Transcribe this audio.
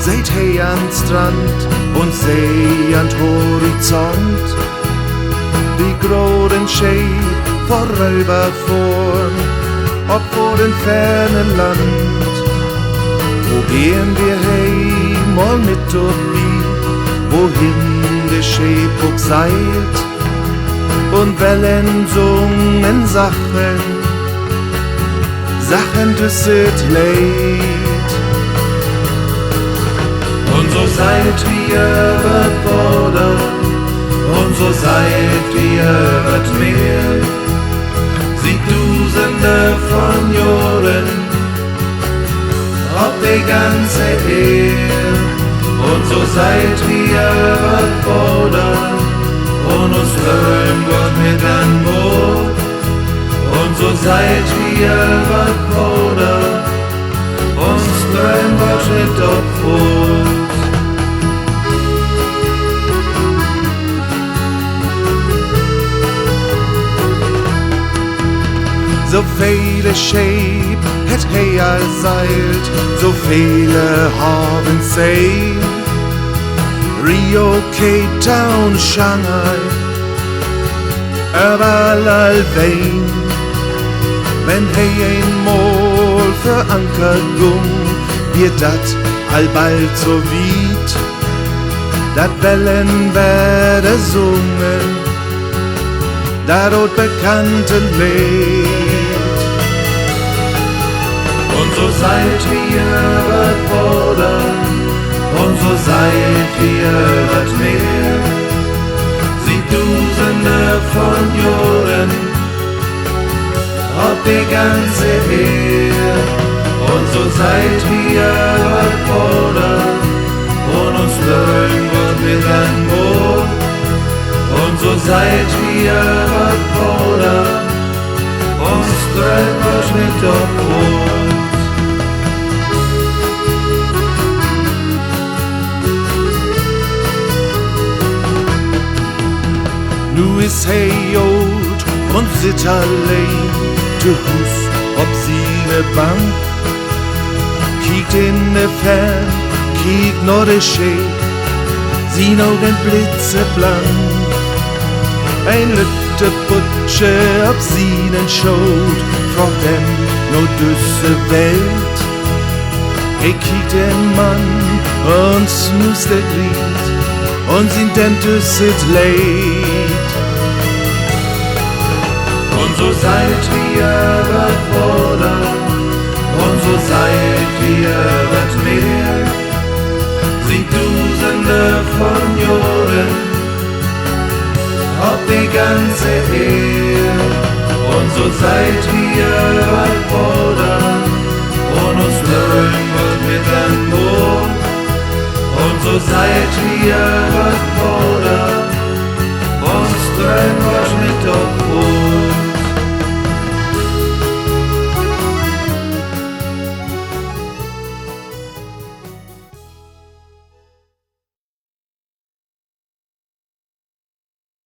seht hey an Strand und See an Horizont. Die großen Schäb vorüberfahren, ob vor den fernen Land. Wo gehen wir hey, mal mit dabei, wohin der Schäb auch seilt, und Wellen sungen Sachen das it leid. Und so seid wir wird Border, und so seid wir wird Meer. Sie Dusende von Jahren, ob die ganze Erde. Und so seid wir wird Border, und uns träumt Gott mit an Bord. Und so seid wir wird Border, uns träumt Gott mit auf Bord. So viele Schäb het her seilt, so viele haben sehen. Rio, Cape Town, Shanghai, überall wein. Wenn hey einmal für Anker gung, wird dat allbald so weit, dat Wellen werde sungen, dat dort bekannte Lied. Und so seid wir wird Border, und so seid wir wird Meer. Sie Dusende von Jahren, ob die ganze Erde. Und so seid wir wird Border, und uns träumt Gott mit an Bord. Und so seid wir wird Border, uns träumt Gott mit auf Bord. Nu is hey old und sit allein zu Hus ob seine Bank. Kiekt in de Fern, kiekt nur de Schee, sien Augen blitzeblank. Ein lütte Butsche ob seinen Schot, fragt dem no düsse Welt. Hey, kiekt den Mann und snust der Glied, und sin dem düsset Leid. Und so seid wir wird Border, und so seid wir wird Meer. Sie Dusende von Jahren, ob die ganze Erde. Und so seid wir wird Border,